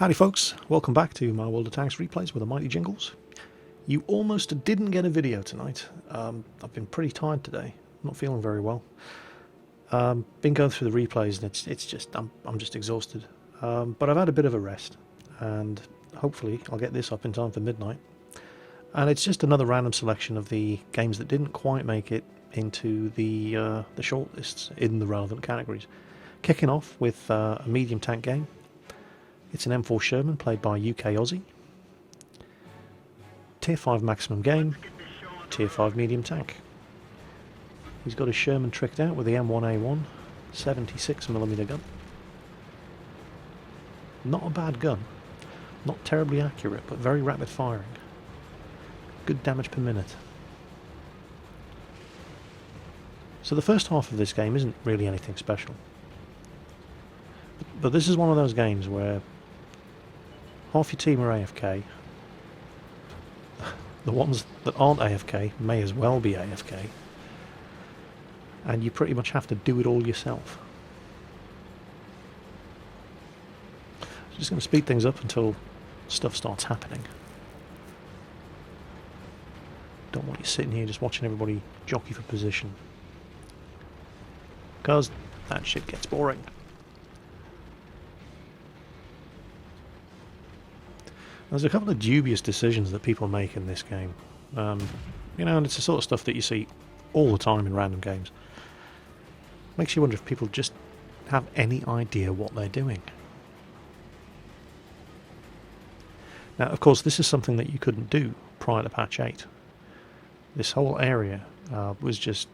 Howdy folks, welcome back to my World of Tanks replays with the mighty Jingles. You almost didn't get a video tonight. I've been pretty tired today, not feeling very well. Been going through the replays and it's just, I'm just exhausted. But I've had a bit of a rest and hopefully I'll get this up in time for midnight. And it's just another random selection of the games that didn't quite make it into the shortlists in the relevant categories. Kicking off with a medium tank game. It's an M4 Sherman played by UK Aussie. Tier 5 maximum game, Tier 5 medium tank. He's got his Sherman tricked out with the M1A1 76mm gun. Not a bad gun, not terribly accurate but very rapid firing. Good damage per minute. So the first half of this game isn't really anything special. But this is one of those games where half your team are AFK. The ones that aren't AFK may as well be AFK. And you pretty much have to do it all yourself. I'm just going to speed things up until stuff starts happening. Don't want you sitting here just watching everybody jockey for position. Because that shit gets boring. There's a couple of dubious decisions that people make in this game. You know, and it's the sort of stuff that you see all the time in random games. Makes you wonder if people just have any idea what they're doing. Now, of course, this is something that you couldn't do prior to patch 8. This whole area was just,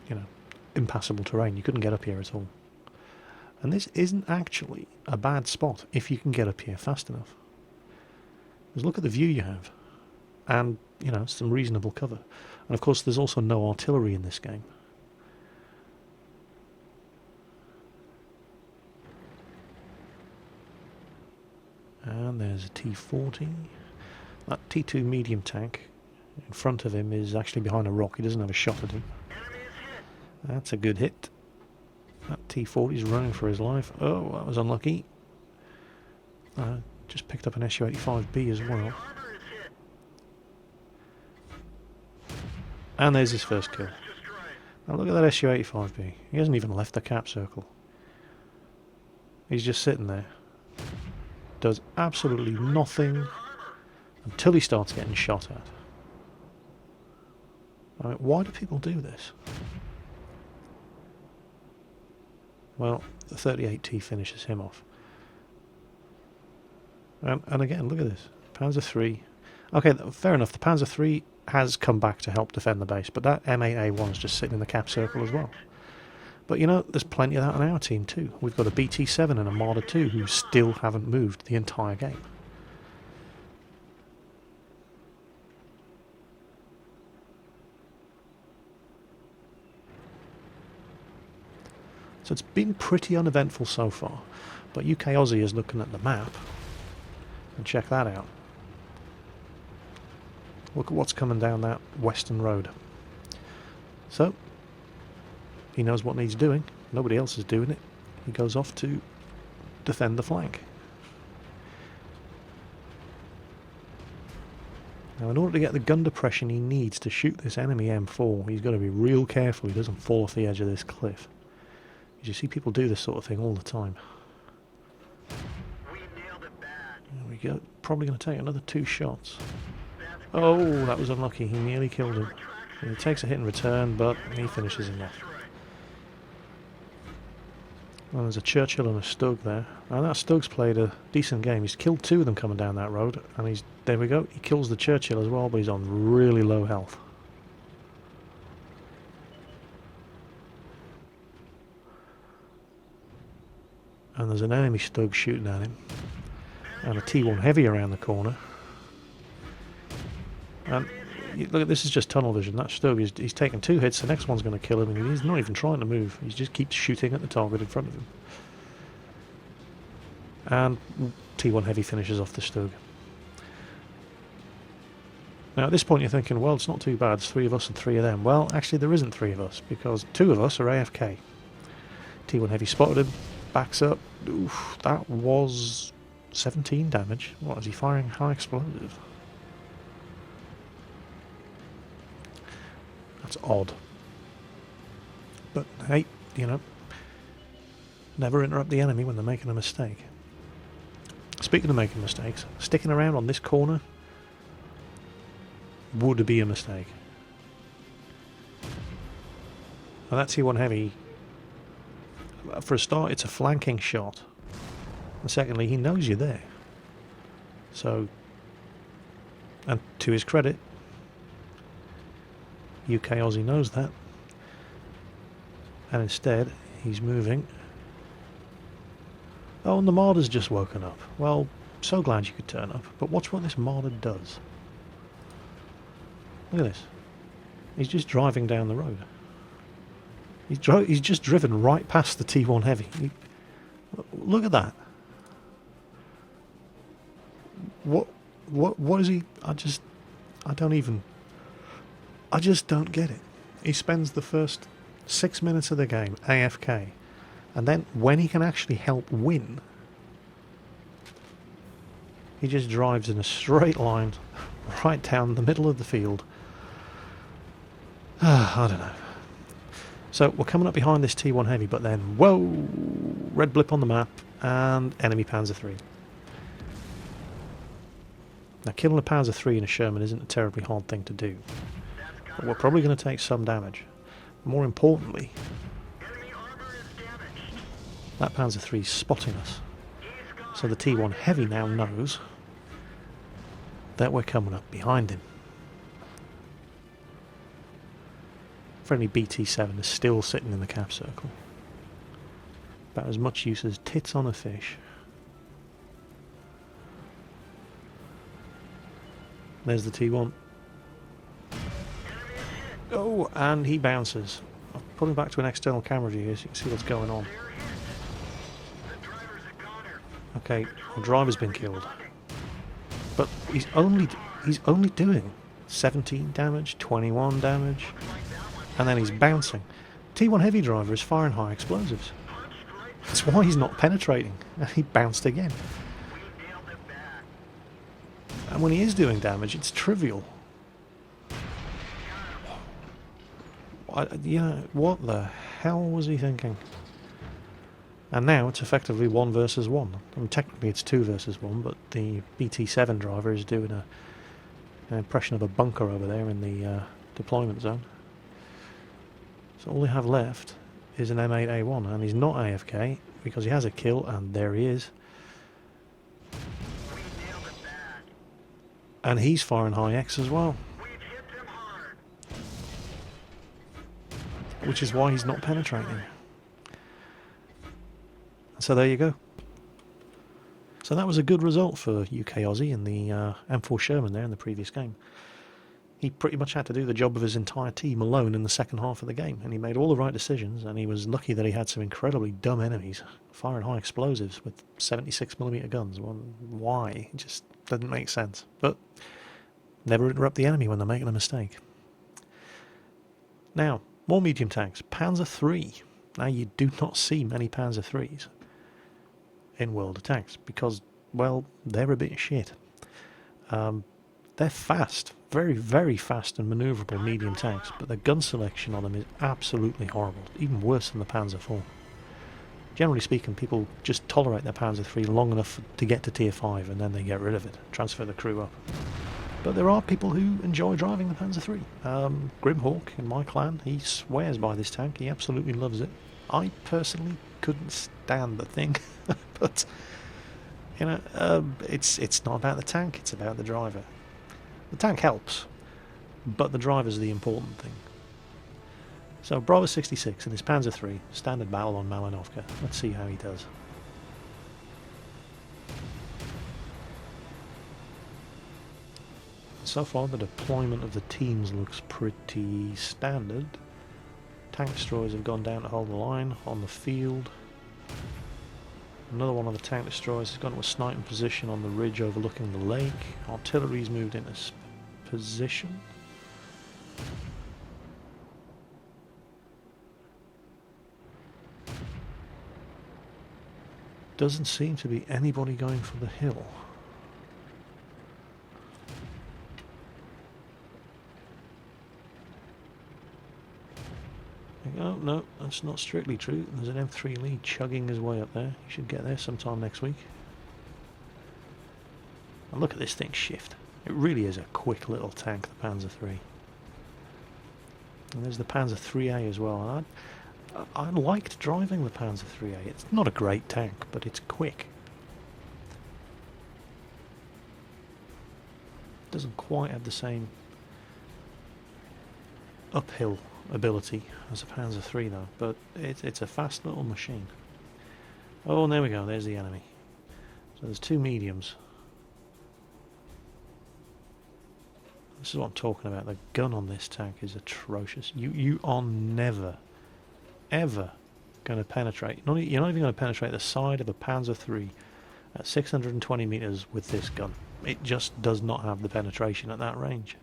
you know, impassable terrain. You couldn't get up here at all. And this isn't actually a bad spot if you can get up here fast enough. Because look at the view you have, and, you know, some reasonable cover. And of course there's also no artillery in this game. And there's a T40. That T2 medium tank in front of him is actually behind a rock. He doesn't have a shot at him. That's a good hit. That T40 is running for his life. Oh, that was unlucky. Just picked up an Su-85B as well. And there's his first kill. Now look at that Su-85B. He hasn't even left the cap circle. He's just sitting there. Does absolutely nothing until he starts getting shot at. I mean, why do people do this? Well, the 38T finishes him off. And again, look at this. Panzer III. Okay, fair enough. The Panzer III has come back to help defend the base, but that M8A1 is just sitting in the cap circle as well. But you know, there's plenty of that on our team too. We've got a BT7 and a Marder II who still haven't moved the entire game. So it's been pretty uneventful so far, but UK Aussie is looking at the map. And check that out. Look at what's coming down that western road. So, he knows what needs doing. Nobody else is doing it. He goes off to defend the flank. Now, in order to get the gun depression he needs to shoot this enemy M4, he's got to be real careful he doesn't fall off the edge of this cliff. You see people do this sort of thing all the time. There we go. Probably going to take another 2 shots. Oh, that was unlucky. He nearly killed him. He takes a hit in return, but he finishes him off. Well, there's a Churchill and a Stug there. And that Stug's played a decent game. He's killed 2 of them coming down that road. And there we go. He kills the Churchill as well, but he's on really low health. And there's an enemy Stug shooting at him. And a T1 heavy around the corner. And look at this, is just tunnel vision. That Stug, he's taken 2 hits, the next one's going to kill him, and he's not even trying to move. He just keeps shooting at the target in front of him. And T1 heavy finishes off the Stug. Now at this point you're thinking, well, it's not too bad, it's 3 of us and 3 of them. Well, actually there isn't 3 of us, because 2 of us are AFK. T1 heavy spotted him, backs up. Oof, that was 17 damage. What, is he firing high explosive? That's odd. But hey, you know, never interrupt the enemy when they're making a mistake. Speaking of making mistakes, sticking around on this corner would be a mistake. And that T1 Heavy, for a start, it's a flanking shot. And secondly, he knows you're there. So, and to his credit, UK Aussie knows that. And instead, he's moving. Oh, and the Marder's just woken up. Well, so glad you could turn up. But watch what this Marder does. Look at this. He's just driving down the road. He's just driven right past the T1 Heavy. Look at that. What is he? I just don't get it. He spends the first 6 minutes of the game AFK, and then when he can actually help win, he just drives in a straight line right down the middle of the field. I don't know. So we're coming up behind this T1 Heavy, but then, whoa, red blip on the map, and enemy Panzer III. Now, killing a Panzer III in a Sherman isn't a terribly hard thing to do, but we're probably going to take some damage. More importantly, that Panzer III is spotting us, so the T1 Heavy now knows that we're coming up behind him. Friendly BT7 is still sitting in the cap circle. About as much use as tits on a fish. There's the T1. Oh, and he bounces. I'll put him back to an external camera view so you can see what's going on. Okay, the driver's been killed. But he's only doing 17 damage, 21 damage. And then he's bouncing. T1 Heavy driver is firing high explosives. That's why he's not penetrating. He bounced again. And when he is doing damage, it's trivial. What the hell was he thinking? And now it's effectively 1 versus 1. I mean, technically it's 2 versus 1, but the BT7 driver is doing an impression of a bunker over there in the deployment zone. So all they have left is an M8A1, and he's not AFK because he has a kill, and there he is. And he's firing high X as well. Which is why he's not penetrating. So there you go. So that was a good result for UK Aussie in the M4 Sherman there in the previous game. He pretty much had to do the job of his entire team alone in the second half of the game, and he made all the right decisions, and he was lucky that he had some incredibly dumb enemies firing high explosives with 76mm guns. Well, why? It just doesn't make sense. But never interrupt the enemy when they're making a mistake. Now, more medium tanks. Panzer III. Now, you do not see many Panzer IIIs in World of Tanks because, well, they're a bit shit. They're fast. Very, very fast and manoeuvrable medium tanks, but the gun selection on them is absolutely horrible, even worse than the Panzer IV. Generally speaking, people just tolerate their Panzer III long enough to get to tier 5 and then they get rid of it, transfer the crew up. But there are people who enjoy driving the Panzer III. Grimhawk in my clan, he swears by this tank, he absolutely loves it. I personally couldn't stand the thing, but you know, it's not about the tank, it's about the driver. The tank helps, but the driver's the important thing. So Bravo 66 and his Panzer III, standard battle on Malinovka. Let's see how he does. So far the deployment of the teams looks pretty standard. Tank destroyers have gone down to hold the line on the field. Another one of the tank destroyers has gone to a sniping position on the ridge overlooking the lake. Artillery's moved into position. doesn't seem to be anybody going for the hill. Oh, no, that's not strictly true. There's an M3 lead chugging his way up there. He should get there sometime next week. And look at this thing shift. It really is a quick little tank, the Panzer III. And there's the Panzer IIIA as well. I liked driving the Panzer IIIA. It's not a great tank, but it's quick. It doesn't quite have the same uphill ability as a Panzer III though, but it's a fast little machine. Oh, and there we go, there's the enemy. So there's two mediums. This is what I'm talking about. The gun on this tank is atrocious. You are never, ever going to penetrate. You're not even going to penetrate the side of a Panzer III at 620 meters with this gun. It just does not have the penetration at that range.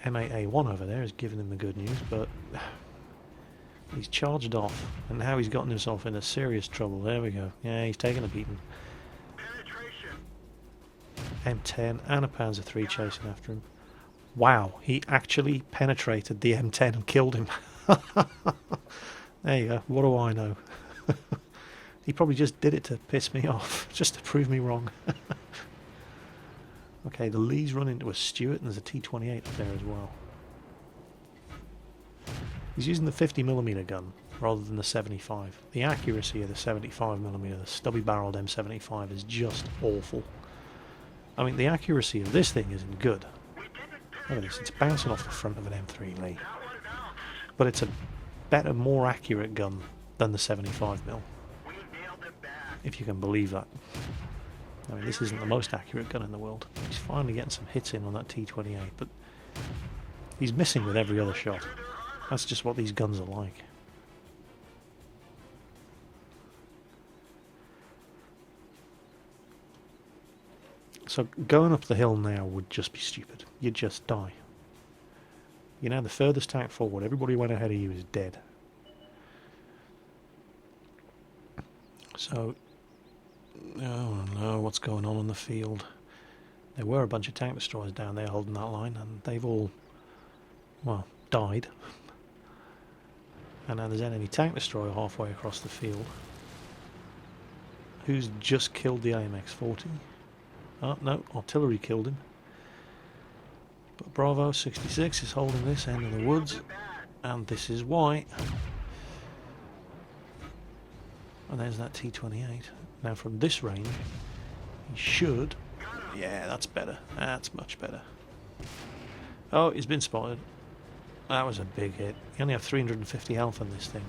M8A1 over there is giving him the good news, but he's charged off, and now he's gotten himself into serious trouble. There we go. Yeah, he's taking a beating. M10 and a Panzer III chasing after him. Wow, he actually penetrated the M10 and killed him. There you go. What do I know? He probably just did it to piss me off, just to prove me wrong. Okay, the Lee's run into a Stuart, and there's a T-28 up there as well. He's using the 50mm gun rather than the 75. The accuracy of the 75mm, the stubby-barreled M75, is just awful. I mean, the accuracy of this thing isn't good. Look at this, it's bouncing off the front of an M3 Lee. But it's a better, more accurate gun than the 75mm. If you can believe that. I mean, this isn't the most accurate gun in the world. He's finally getting some hits in on that T-28, but he's missing with every other shot. That's just what these guns are like. So going up the hill now would just be stupid. You'd just die. You know, the furthest tank forward, everybody went ahead of you is dead. So, oh no, what's going on in the field? There were a bunch of tank destroyers down there holding that line, and they've all, well, died. And now there's an enemy tank destroyer halfway across the field, who's just killed the AMX-40. Oh, no, artillery killed him. But Bravo 66 is holding this end of the woods, and this is why. And there's that T-28. Now from this range, he should... Yeah, that's better. That's much better. Oh, he's been spotted. That was a big hit. You only have 350 health on this thing.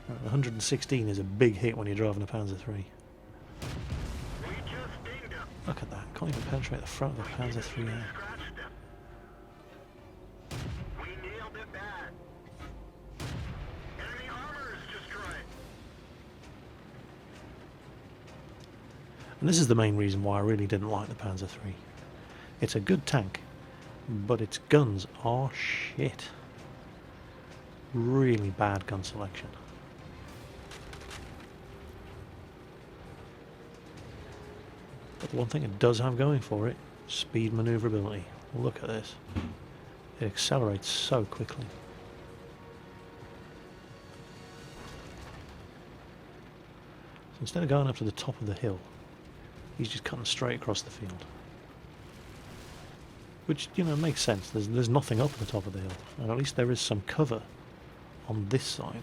116 is a big hit when you're driving a Panzer III. Look at that. Can't even penetrate the front of a Panzer IIIA. And this is the main reason why I really didn't like the Panzer III. It's a good tank, but its guns are shit. Really bad gun selection. But the one thing it does have going for it, speed manoeuvrability. Look at this. It accelerates so quickly. So instead of going up to the top of the hill, he's just cutting straight across the field. Which, you know, makes sense. There's nothing up at the top of the hill. And at least there is some cover on this side.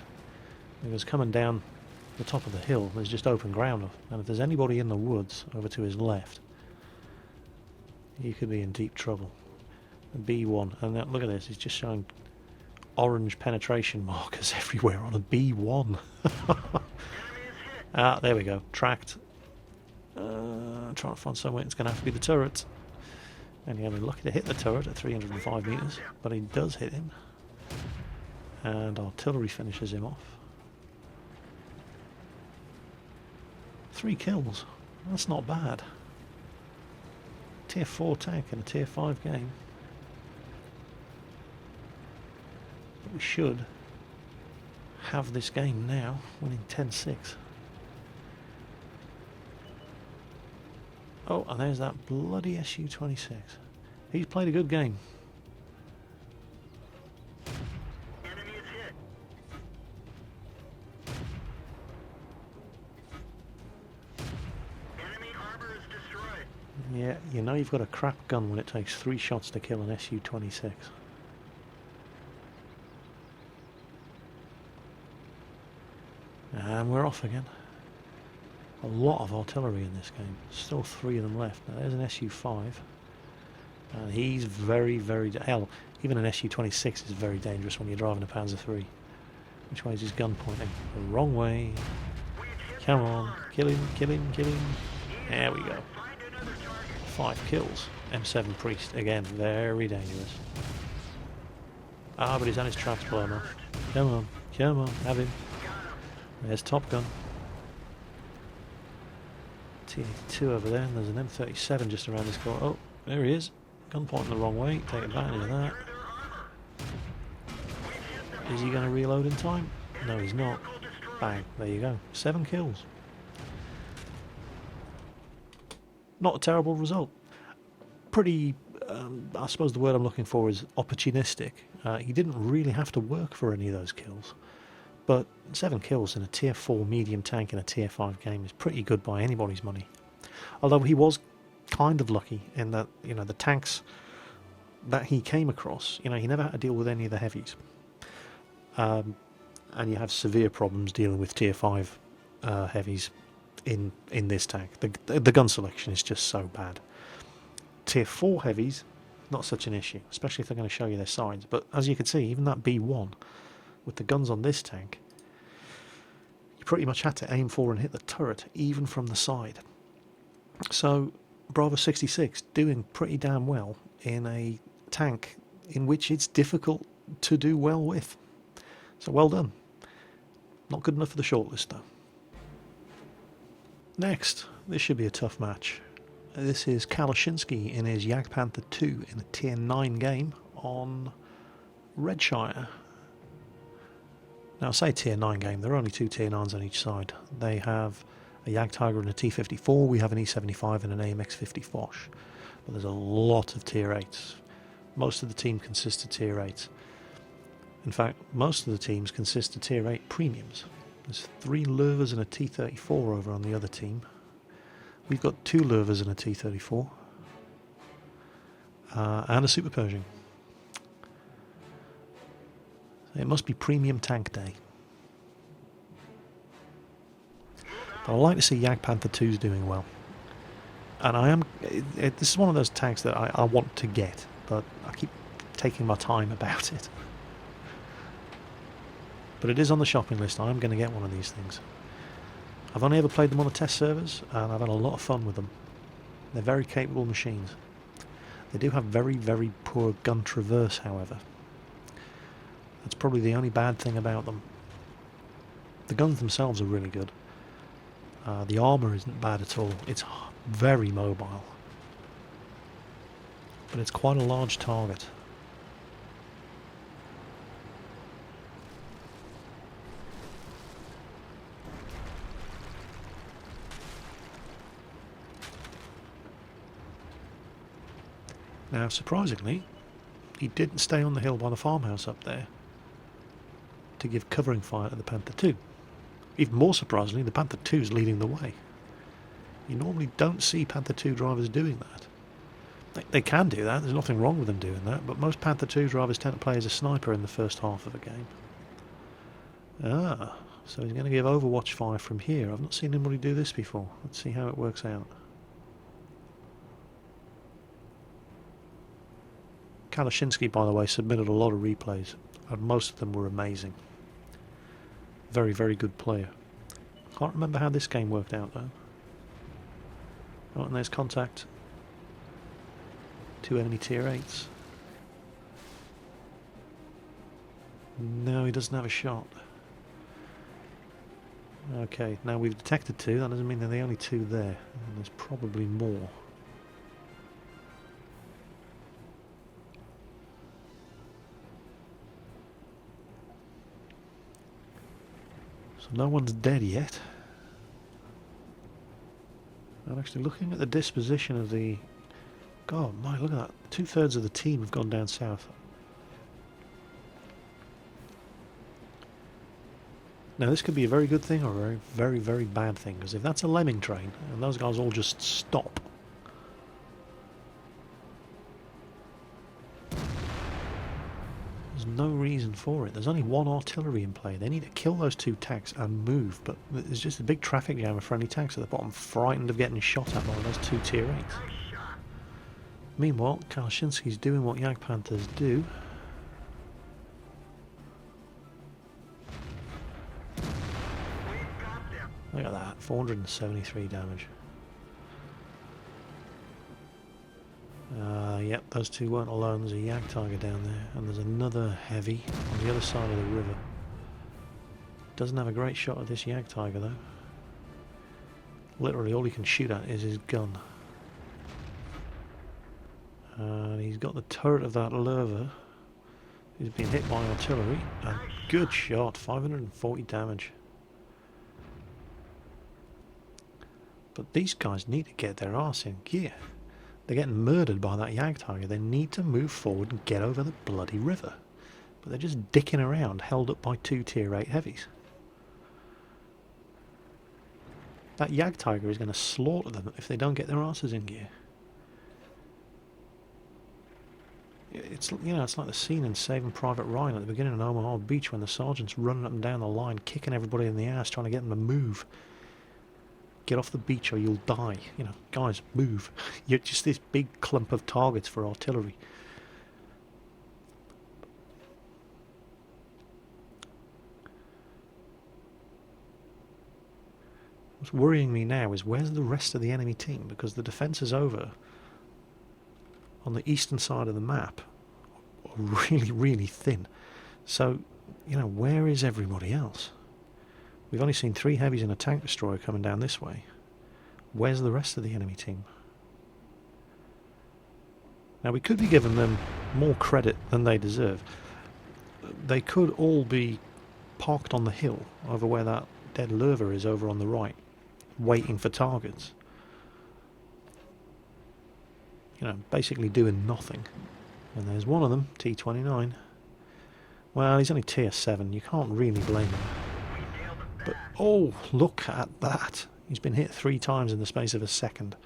Because coming down the top of the hill, there's just open ground. And if there's anybody in the woods over to his left, he could be in deep trouble. B1. And now, look at this. He's just showing orange penetration markers everywhere on a B1. Ah, there we go. Tracked. Trying to find somewhere. It's going to have to be the turret. And you're going to be lucky to hit the turret at 305 meters, but he does hit him. And artillery finishes him off. 3 kills. That's not bad. Tier 4 tank in a Tier 5 game. But we should have this game now, winning 10-6. Oh, and there's that bloody Su-26. He's played a good game. Enemy is hit. Enemy harbor is destroyed. Yeah, you know you've got a crap gun when it takes 3 shots to kill an Su-26. And we're off again. A lot of artillery in this game. Still 3 of them left. Now there's an Su-5. And he's very, very... Hell, even an Su-26 is very dangerous when you're driving a Panzer III. Which way is his gun pointing? The wrong way. Come on. Kill him, kill him, kill him. There we go. 5 kills. M7 Priest. Again, very dangerous. Ah, but he's had his traps blown off. Come on, come on, have him. There's Top Gun. T-82 over there, and there's an M37 just around this corner. Oh, there he is. Gun pointing the wrong way. Take advantage of that. Is he going to reload in time? No, he's not. Bang. There you go. 7 kills. Not a terrible result. Pretty, I suppose the word I'm looking for is opportunistic. He didn't really have to work for any of those kills. But 7 kills in a tier 4 medium tank in a tier 5 game is pretty good by anybody's money. Although he was kind of lucky in that, you know, the tanks that he came across, you know, he never had to deal with any of the heavies. And you have severe problems dealing with tier 5 heavies in this tank. The gun selection is just so bad. Tier 4 heavies, not such an issue, especially if they're going to show you their sides. But as you can see, even that B1, with the guns on this tank, you pretty much had to aim for and hit the turret, even from the side. So, Bravo 66 doing pretty damn well in a tank in which it's difficult to do well with. So well done. Not good enough for the shortlist though. Next, this should be a tough match. This is Kalashinsky in his Jagdpanther II in a tier 9 game on Redshire. Now I say tier 9 game, there are only 2 tier 9s on each side. They have a Jagdtiger and a T-54, we have an E-75 and an AMX-50 Foch. But there's a lot of tier 8s. Most of the team consists of tier 8s. In fact, most of the teams consist of tier 8 premiums. There's 3 Lurvers and a T-34 over on the other team. We've got 2 Lurvers and a T-34. And a Super Pershing. It must be premium tank day. But I like to see Jagdpanther II's doing well. And I am... this is one of those tanks that I want to get, but I keep taking my time about it. But it is on the shopping list. I am going to get one of these things. I've only ever played them on the test servers, and I've had a lot of fun with them. They're very capable machines. They do have very, very poor gun traverse, however. That's probably the only bad thing about them. The guns themselves are really good. The armour isn't bad at all. It's very mobile. But it's quite a large target. Now, surprisingly, he didn't stay on the hill by the farmhouse up there to give covering fire to the Panther II. Even more surprisingly, the Panther II is leading the way. You normally don't see Panther II drivers doing that. They can do that, there's nothing wrong with them doing that, but most Panther II drivers tend to play as a sniper in the first half of a game. Ah, so he's going to give Overwatch fire from here. I've not seen anybody do this before. Let's see how it works out. Kalashinsky, by the way, submitted a lot of replays, and most of them were amazing. Very, very good player. Can't remember how this game worked out, though. Oh, and there's contact. 2 enemy tier 8s. No, he doesn't have a shot. Okay, now we've detected 2. That doesn't mean they're the only 2 there. And there's probably more. So no one's dead yet. I'm actually looking at the disposition of the... God, my, look at that. 2/3 of the team have gone down south. Now this could be a very good thing or a very, very, very bad thing, because if that's a lemming train, and those guys all just stop... There's no reason for it. There's only one artillery in play. They need to kill those 2 tanks and move, but there's just a big traffic jam of friendly tanks at the bottom, frightened of getting shot at by those 2 tier 8s. Meanwhile, Kalashinsky's doing what Jagdpanthers do. Look at that, 473 damage. Yep, those 2 weren't alone. There's a Jagdtiger down there, and there's another heavy on the other side of the river. Doesn't have a great shot at this Jagdtiger though. Literally all he can shoot at is his gun. And he's got the turret of that Lerva. He's been hit by artillery. And good shot, 540 damage. But these guys need to get their arse in gear. They're getting murdered by that Jagdtiger. They need to move forward and get over the bloody river. But they're just dicking around, held up by 2 tier 8 heavies. That Jagdtiger is going to slaughter them if they don't get their asses in gear. It's, you know, it's like the scene in Saving Private Ryan at the beginning of Omaha Beach when the sergeant's running up and down the line, kicking everybody in the ass, trying to get them to move. Get off the beach or you'll die. You know, guys, move. You're just this big clump of targets for artillery. What's worrying me now is where's the rest of the enemy team, because the defence is over on the eastern side of the map are really, really thin. So, you know, where is everybody else? We've only seen 3 heavies and a tank destroyer coming down this way. Where's the rest of the enemy team? Now, we could be giving them more credit than they deserve. They could all be parked on the hill over where that dead Lerva is over on the right, waiting for targets. You know, basically doing nothing. And there's one of them, T-29. Well, he's only tier 7, you can't really blame him. But, oh, look at that. He's been hit 3 times in the space of a second.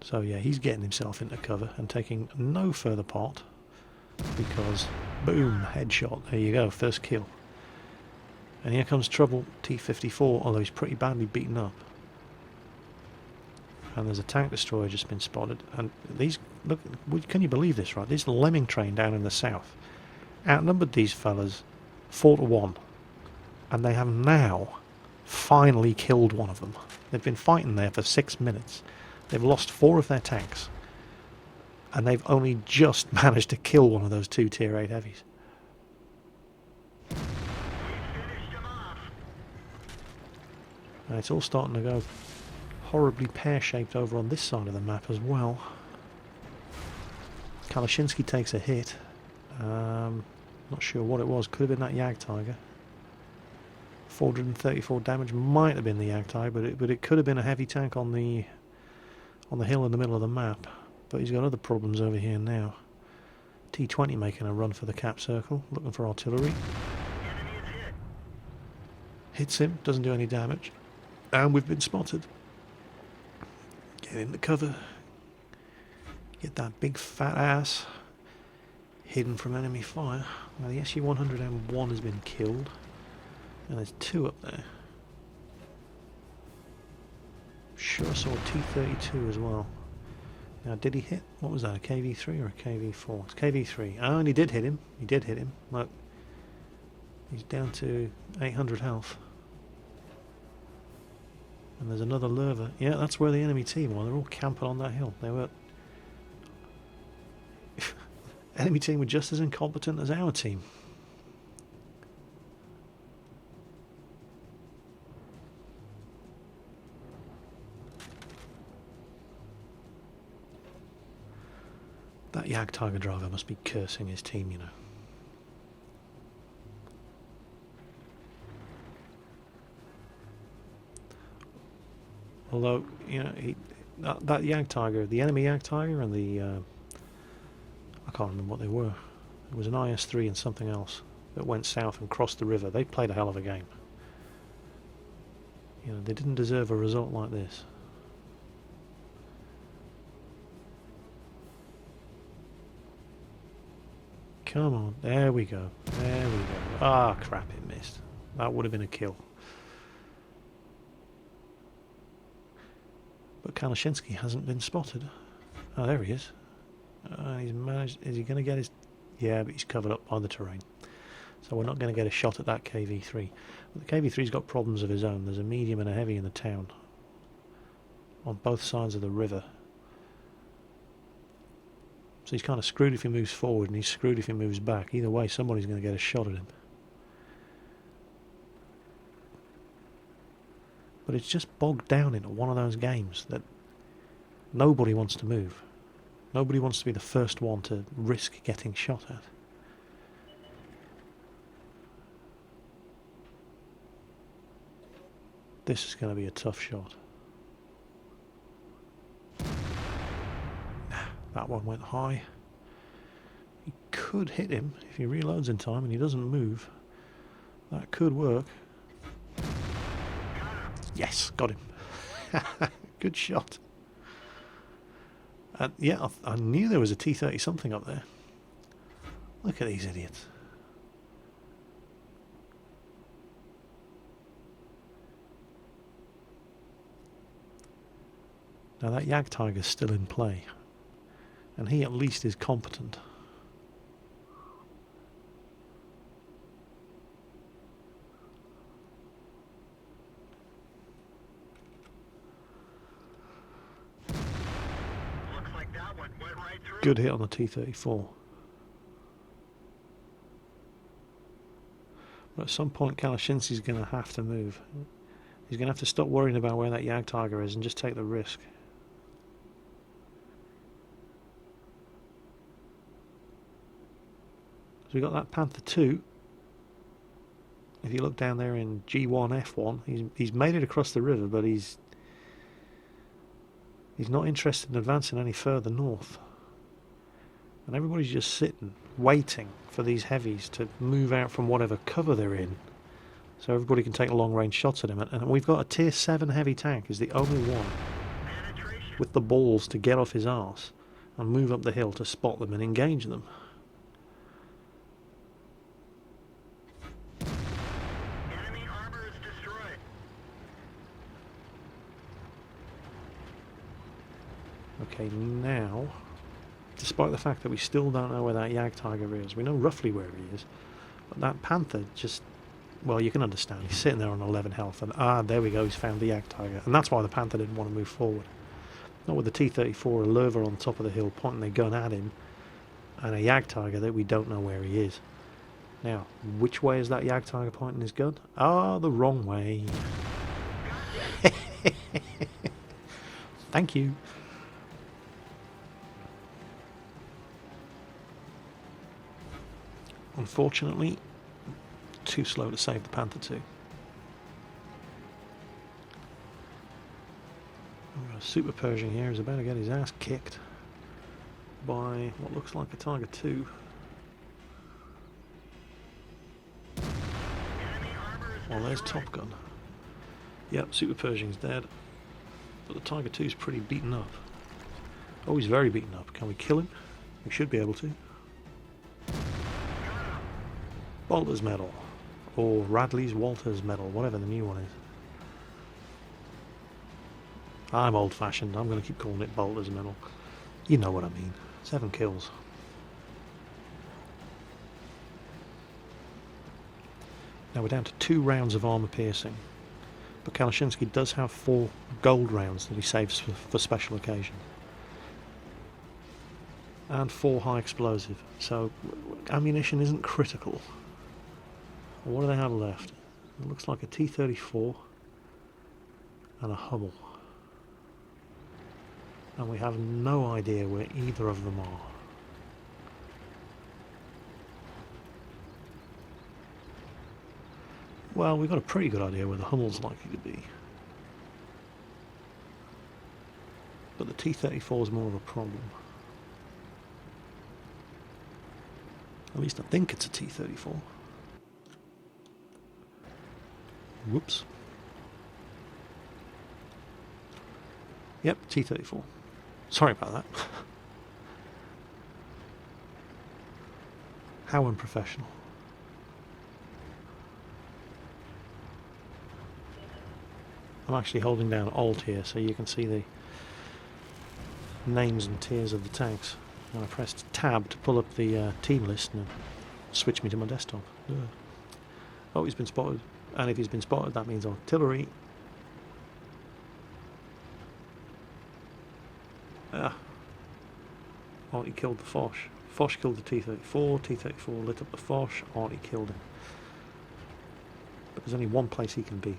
So yeah, he's getting himself into cover and taking no further part. Because, boom, headshot. There you go, first kill. And here comes trouble, T-54, although he's pretty badly beaten up. And there's a tank destroyer just been spotted. And these, look, can you believe this, right? This lemming train down in the south outnumbered these fellas 4-1. And they have now finally killed one of them. They've been fighting there for 6 minutes. They've lost 4 of their tanks. And they've only just managed to kill one of those 2 tier 8 heavies. And it's all starting to go horribly pear-shaped over on this side of the map as well. Kalashinsky takes a hit. Not sure what it was. Could have been that Jagdtiger. 434 damage. Might have been the Jagdtiger, but it could have been a heavy tank on the hill in the middle of the map. But he's got other problems over here now. T-20 making a run for the cap circle, looking for artillery. Hits him, doesn't do any damage. And we've been spotted. Get into cover. Get that big fat ass hidden from enemy fire. Now the SU-100M1 has been killed. And there's 2 up there. Sure saw T-32 as well. Now did he hit? What was that, a KV-3 or a KV-4? It's KV-3. Oh, and he did hit him. He did hit him. Look. He's down to 800 health. And there's another Lerva. Yeah, that's where the enemy team are. They're all camping on that hill. They were... enemy team were just as incompetent as our team. That Jagdtiger driver must be cursing his team, you know. Although, you know, that Jagdtiger, the enemy Jagdtiger and the... I can't remember what they were. It was an IS-3 and something else that went south and crossed the river. They played a hell of a game. You know, they didn't deserve a result like this. Come on, there we go. There we go. Ah, crap, it missed. That would have been a kill. But Kalashinsky hasn't been spotted. Oh, there he is. He's managed. Is he going to get his... Yeah, but he's covered up by the terrain. So we're not going to get a shot at that KV-3. But the KV-3's got problems of his own. There's a medium and a heavy in the town. On both sides of the river. So he's kind of screwed if he moves forward, and he's screwed if he moves back. Either way, somebody's going to get a shot at him. But it's just bogged down into one of those games that nobody wants to move. Nobody wants to be the first one to risk getting shot at. This is going to be a tough shot. That one went high. He could hit him if he reloads in time and he doesn't move. That could work. Yes, got him. Good shot. And yeah, I knew there was a T-30 something up there. Look at these idiots. Now that Jagdtiger's still in play. And he at least is competent. Looks like that one went right through. Good hit on the T-34. But at some point Kalashinsky's going to have to move. He's going to have to stop worrying about where that Jagdtiger is and just take the risk. So we got that Panther II. If you look down there in G1, F1, he's made it across the river, but he's not interested in advancing any further north. And everybody's just sitting, waiting for these heavies to move out from whatever cover they're in, so everybody can take long-range shots at him. And we've got a Tier 7 heavy tank is the only one with the balls to get off his arse and move up the hill to spot them and engage them. Enemy armor is destroyed. Okay, now, despite the fact that we still don't know where that Jagdtiger is, we know roughly where he is, but that Panther just, well, you can understand, he's sitting there on 11 health, and there we go, he's found the Jagdtiger, and that's why the Panther didn't want to move forward. Not with the T-34 or Lerva on top of the hill pointing their gun at him, and a Jagdtiger that we don't know where he is. Now, which way is that Jagdtiger pointing his gun? Ah, the wrong way. Thank you. Unfortunately, too slow to save the Panther II. Super Pershing here is about to get his ass kicked by what looks like a Tiger II. Well, there's Top Gun. Yep, Super Pershing's dead, but the Tiger II's pretty beaten up. Oh, he's very beaten up. Can we kill him? We should be able to. Walter's Medal, or Radley's Walter's Medal, whatever the new one is. I'm old-fashioned, I'm going to keep calling it Bolter's Medal. You know what I mean. 7 kills. Now we're down to 2 rounds of armour piercing, but Kalashinsky does have 4 gold rounds that he saves for special occasions. And 4 high explosive, so ammunition isn't critical. What do they have left? It looks like a T-34 and a Hummel. And we have no idea where either of them are. Well, we've got a pretty good idea where the Hummel's likely to be. but the T-34 is more of a problem. At least I think it's a T-34. Whoops. Yep, T-34. Sorry about that. How unprofessional. I'm actually holding down Alt here so you can see the names and tiers of the tanks. And I pressed Tab to pull up the team list and switch me to my desktop. Ugh. Oh, he's been spotted. And if he's been spotted, that means artillery. Ah. Artie killed the Foch. Foch killed the T-34. T-34 lit up the Foch. Artie killed him. But there's only one place he can be.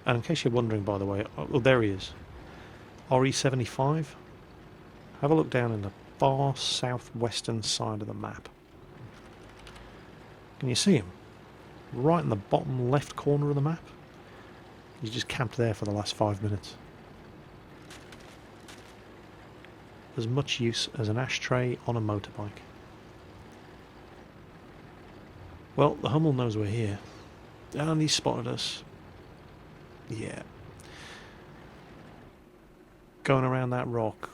And in case you're wondering, by the way, oh, there he is. RE75. Have a look down in the far southwestern side of the map. Can you see him? Right in the bottom left corner of the map. He's just camped there for the last 5 minutes. As much use as an ashtray on a motorbike. Well, the Hummel knows we're here. And he spotted us. Yeah. Going around that rock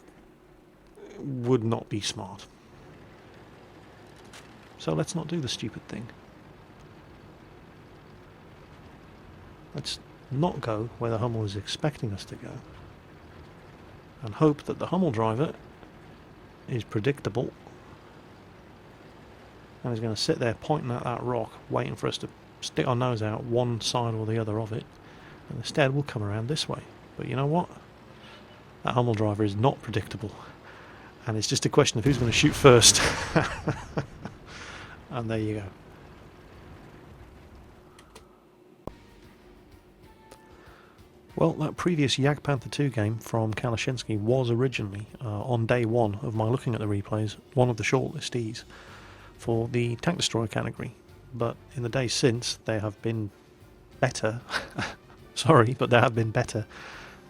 would not be smart. So let's not do the stupid thing. Let's not go where the Hummel is expecting us to go. And hope that the Hummel driver is predictable and is going to sit there pointing at that rock, waiting for us to stick our nose out one side or the other of it. And instead we'll come around this way. But you know what? That Hummel driver is not predictable. And it's just a question of who's going to shoot first. And there you go. Well, that previous Jagdpanther II game from Kalashinsky was originally, on day one of my looking at the replays, one of the shortlistees for the tank destroyer category. But in the days since, there have been better, sorry, but there have been better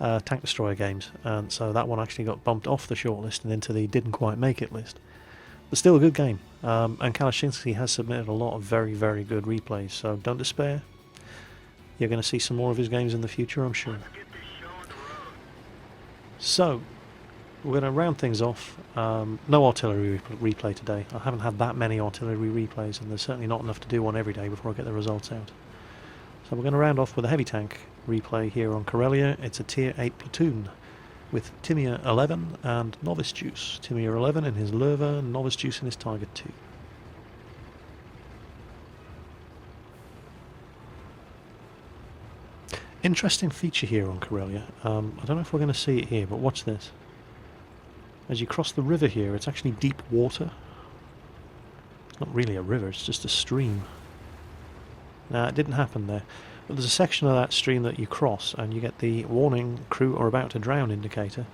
tank destroyer games. And so that one actually got bumped off the shortlist and into the didn't quite make it list. But still a good game. And Kalashinsky has submitted a lot of very, very good replays, so don't despair. You're going to see some more of his games in the future, I'm sure. So, we're going to round things off. No artillery replay today. I haven't had that many artillery replays, and there's certainly not enough to do one every day before I get the results out. So we're going to round off with a heavy tank replay here on Karelia. It's a Tier 8 platoon with Timur 11 and Novice Juice. Timur 11 in his Lerva, Novice Juice in his Tiger 2. Interesting feature here on Karelia. I don't know if we're going to see it here, but watch this. As you cross the river here, it's actually deep water. It's not really a river, it's just a stream. Now, it didn't happen there. But there's a section of that stream that you cross, and you get the warning crew are about to drown indicator.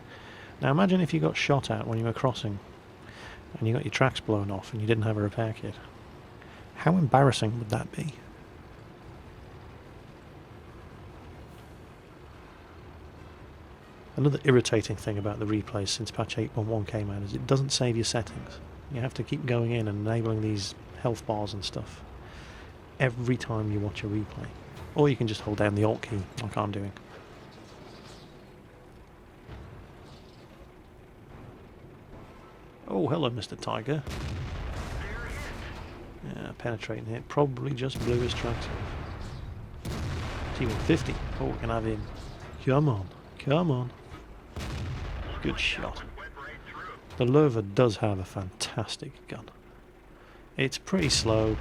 Now, imagine if you got shot at when you were crossing, and you got your tracks blown off, and you didn't have a repair kit. How embarrassing would that be? Another irritating thing about the replays since patch 8.1 came out is it doesn't save your settings. You have to keep going in and enabling these health bars and stuff every time you watch a replay. Or you can just hold down the Alt key like I'm doing. Oh, hello Mr. Tiger. Yeah, penetrating hit. Probably just blew his tracks off. T-150. Oh, we can have him. Come on. Come on. Good shot. The Lerva does have a fantastic gun. It's pretty slow.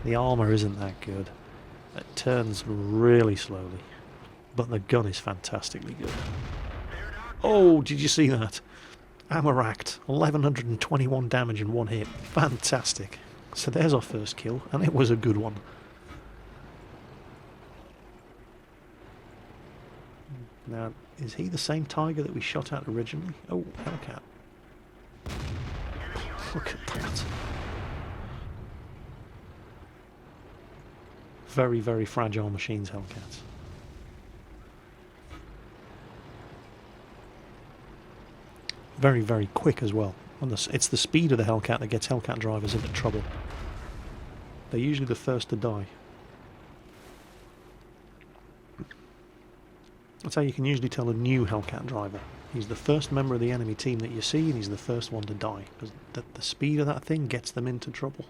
The armour isn't that good. It turns really slowly. But the gun is fantastically good. Oh, did you see that? Ammo-racked. 1121 damage in one hit. Fantastic. So there's our first kill, and it was a good one. Now, is he the same Tiger that we shot at originally? Oh, Hellcat. Look at that. Very, very fragile machines, Hellcats. Very, very quick as well. And it's the speed of the Hellcat that gets Hellcat drivers into trouble. They're usually the first to die. That's how you can usually tell a new Hellcat driver. He's the first member of the enemy team that you see, and he's the first one to die. Because the speed of that thing gets them into trouble.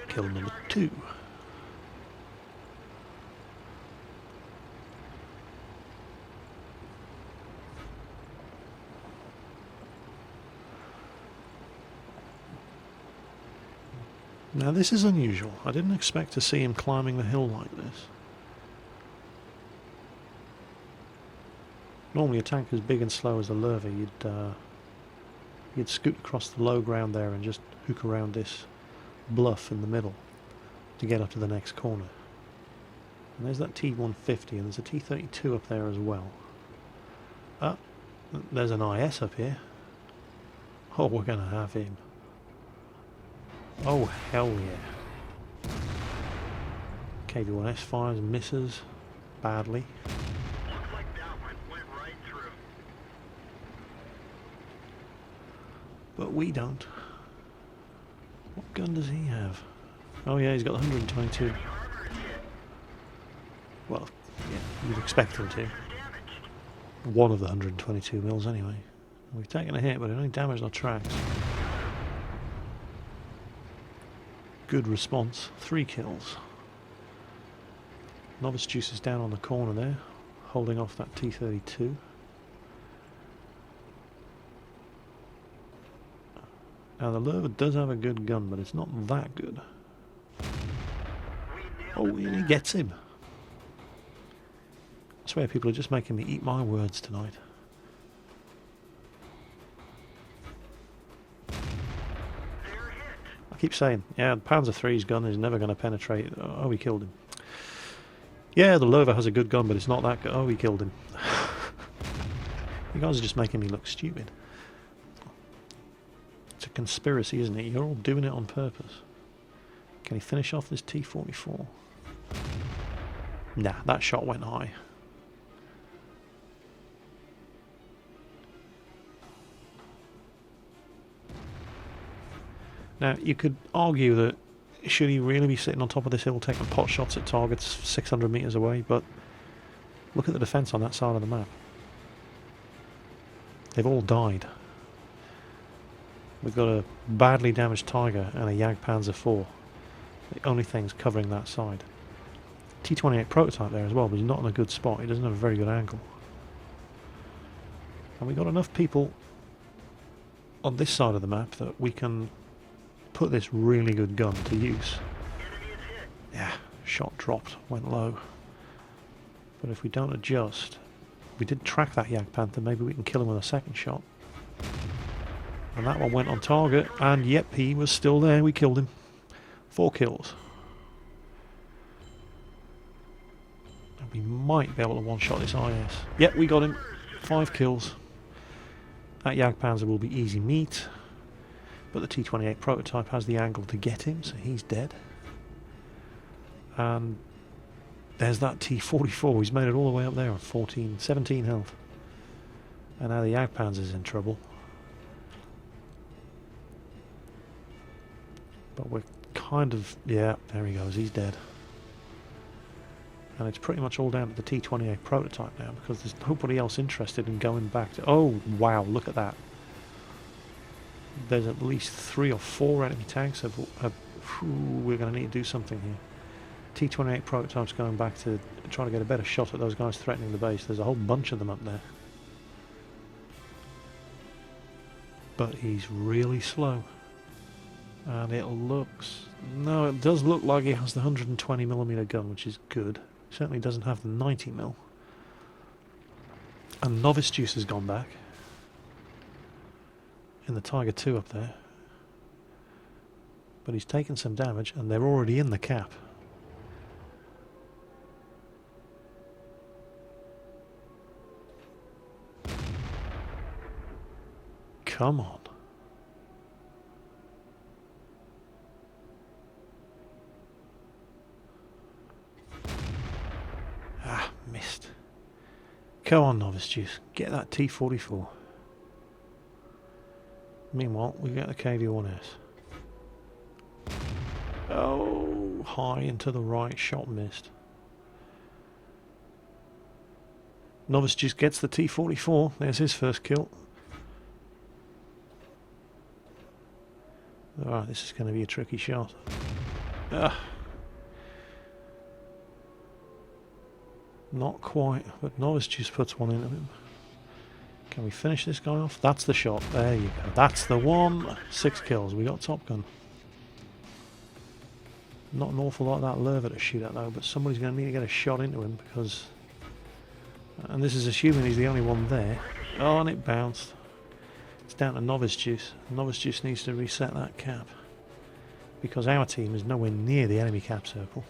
Kill number 2. Now this is unusual. I didn't expect to see him climbing the hill like this. Normally a tank as big and slow as a Lurva, you'd scoot across the low ground there and just hook around this bluff in the middle to get up to the next corner. And there's that T-150 and there's a T-32 up there as well. There's an IS up here. Oh, we're going to have him. Oh, hell yeah. KV-1S fires and misses badly. Looks like that one went right through. But we don't. What gun does he have? Oh yeah, he's got the 122. Well, yeah, you'd expect him to. One of the 122 mils anyway. We've taken a hit, but it only damaged our tracks. Good response. 3 kills. Novice Juice is down on the corner there, holding off that T-32. Now the Lurva does have a good gun, but it's not that good. Oh, and he gets him. I swear people are just making me eat my words tonight. I keep saying, yeah, the Panzer III's gun is never going to penetrate. Oh, we killed him. Yeah, the Lurva has a good gun, but it's not that good. Oh, we killed him. You guys are just making me look stupid. It's a conspiracy, isn't it? You're all doing it on purpose. Can he finish off this T-44? Nah, that shot went high. Now, you could argue that should he really be sitting on top of this hill taking pot shots at targets 600 metres away, but look at the defence on that side of the map. They've all died. We've got a badly damaged Tiger and a Jagdpanther IV. The only things covering that side. T-28 prototype there as well, but he's not in a good spot. He doesn't have a very good angle. And we've got enough people on this side of the map that we can put this really good gun to use. Yeah, shot dropped, went low. But if we don't adjust, we did track that Jagdpanther, maybe we can kill him with a second shot. And that one went on target, and yep, he was still there, we killed him. 4 kills. And we might be able to one-shot this IS. Yep, we got him. 5 kills. That Jagdpanther will be easy meat. But the T-28 prototype has the angle to get him, so he's dead. And there's that T-44. He's made it all the way up there on 17 health. And now the Jagdpanther's in trouble. But we're kind of... yeah, there he goes. He's dead. And it's pretty much all down to the T-28 prototype now, because there's nobody else interested in going back to... oh, wow, look at that. There's at least 3 or 4 enemy tanks. We're going to need to do something here. T-28 prototypes going back to try to get a better shot at those guys threatening the base. There's a whole bunch of them up there. But he's really slow. And it looks... no, it does look like he has the 120mm gun, which is good. Certainly doesn't have the 90mm. And Novice Juice has gone back. In the Tiger II up there. But he's taken some damage, and they're already in the cap. Come on. missed. Come on, Novice Juice. Get that T-44. Meanwhile, we get the KD-1S. Oh, high into the right, shot missed. Novice Juice gets the T-44. There's his first kill. Alright, this is going to be a tricky shot. Not quite, but Novice Juice puts one into him. Can we finish this guy off? That's the shot. There you go. That's the one. 6 kills. We got Top Gun. Not an awful lot of that lurver to shoot at though, but somebody's going to need to get a shot into him because... And this is assuming he's the only one there. Oh, and it bounced. It's down to Novice Juice. Novice Juice needs to reset that cap. Because our team is nowhere near the enemy cap circle.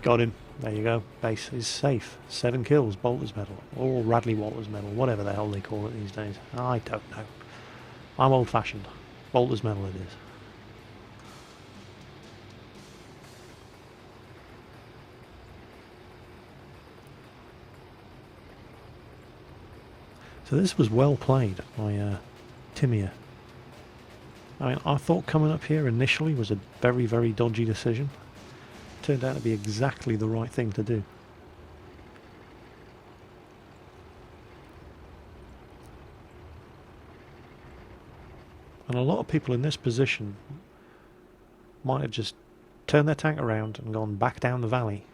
Got him. There you go. Base is safe. 7 kills. Bolter's medal. Or Radley Walter's medal. Whatever the hell they call it these days. I don't know. I'm old fashioned. Bolter's medal it is. So this was well played by Timia. I mean, I thought coming up here initially was a very, very dodgy decision. Turned out to be exactly the right thing to do. And a lot of people in this position might have just turned their tank around and gone back down the valley.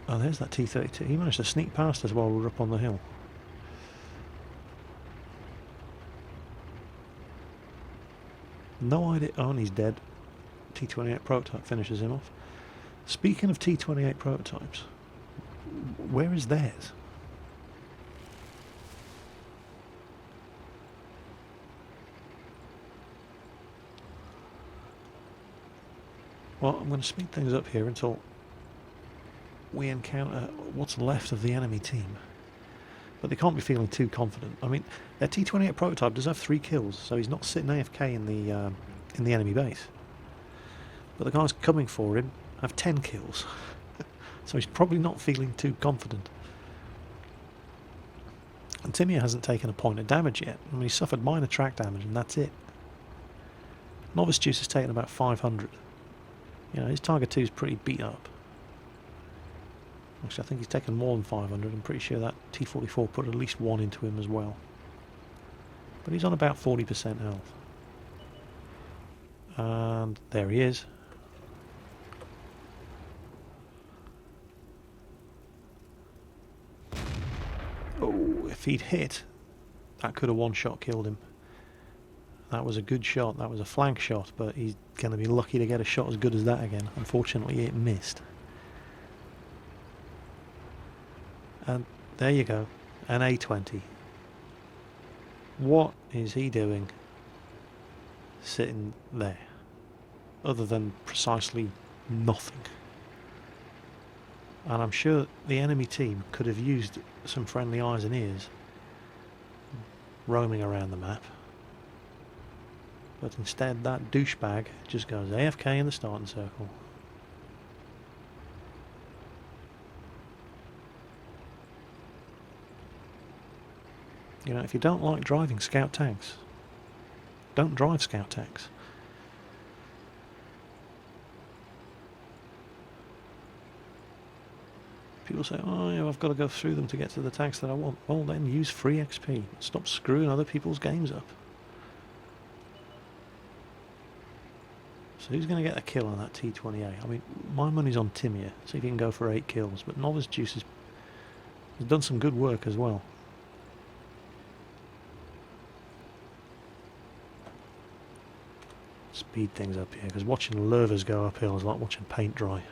Oh, there's that T-32. He managed to sneak past us while we were up on the hill. No idea. Oh, and he's dead. T-28 prototype finishes him off. Speaking of T-28 prototypes, where is theirs? Well, I'm going to speed things up here until we encounter what's left of the enemy team. But they can't be feeling too confident. I mean, their T-28 prototype does have 3 kills, so he's not sitting AFK in the enemy base. But the guys coming for him have 10 kills. So he's probably not feeling too confident. And Timia hasn't taken a point of damage yet. I mean, he suffered minor track damage and that's it. Novice Juice has taken about 500. You know, his Tiger 2 is pretty beat up. Actually, I think he's taken more than 500. I'm pretty sure that T-44 put at least 1 into him as well. But he's on about 40% health. And there he is. Oh, if he'd hit, that could have one-shot killed him. That was a good shot. That was a flank shot, but he's going to be lucky to get a shot as good as that again. Unfortunately, it missed. And there you go, an A20. What is he doing sitting there? Other than precisely nothing. And I'm sure the enemy team could have used some friendly eyes and ears roaming around the map. But instead that douchebag just goes AFK in the starting circle. You know, if you don't like driving scout tanks, don't drive scout tanks. People say, oh yeah, I've got to go through them to get to the tanks that I want. Well then use free XP. Stop screwing other people's games up. So who's going to get a kill on that T-28? I mean, my money's on Timia. See if he can go for 8 kills. But Novice Juice has done some good work as well. Speed things up here, because watching lurvers go uphill is like watching paint dry.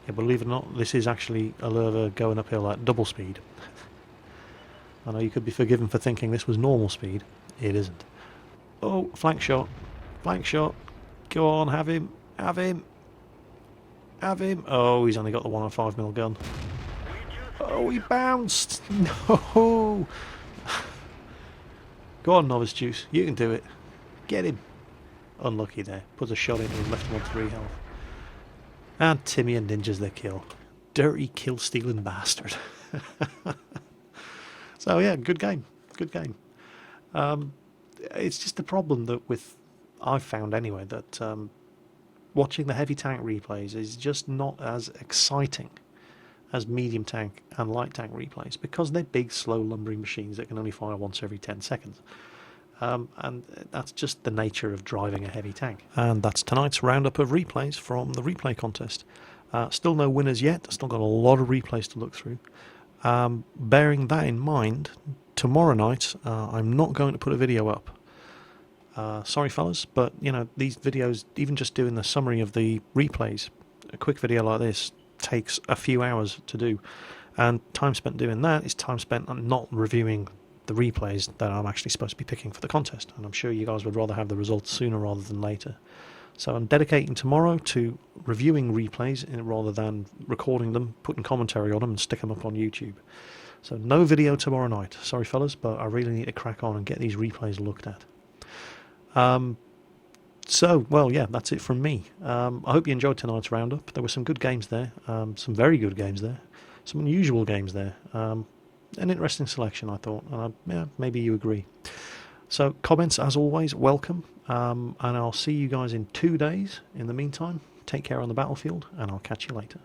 Yeah, believe it or not, this is actually a lurver going uphill at double speed. I know you could be forgiven for thinking this was normal speed. It isn't. Oh, flank shot. Flank shot. Go on, have him. Have him. Have him. Oh, he's only got the 105mm gun. Oh, he bounced. No. Go on, Novice Juice. You can do it. Get him. unlucky there. Puts a shot in and left him on 3 health. And Timmy and Ninja's their kill. Dirty kill-stealing bastard. So yeah, good game. Good game. It's just the problem that I've found anyway, that watching the heavy tank replays is just not as exciting as medium tank and light tank replays, because they're big, slow, lumbering machines that can only fire once every 10 seconds. And that's just the nature of driving a heavy tank. And that's tonight's roundup of replays from the replay contest. Still no winners yet. Still got a lot of replays to look through. Bearing that in mind, tomorrow night I'm not going to put a video up. Sorry fellas, but you know, these videos, even just doing the summary of the replays, a quick video like this takes a few hours to do, and time spent doing that is time spent on not reviewing the replays that I'm actually supposed to be picking for the contest, and I'm sure you guys would rather have the results sooner rather than later. So I'm dedicating tomorrow to reviewing replays rather than recording them, putting commentary on them and stick them up on YouTube. So no video tomorrow night. Sorry fellas, but I really need to crack on and get these replays looked at. So, well, yeah, that's it from me. I hope you enjoyed tonight's roundup. There were some good games there, some very good games there, some unusual games there. An interesting selection, I thought, and yeah, maybe you agree. So, comments, as always, welcome, and I'll see you guys in 2 days. In the meantime, take care on the battlefield, and I'll catch you later.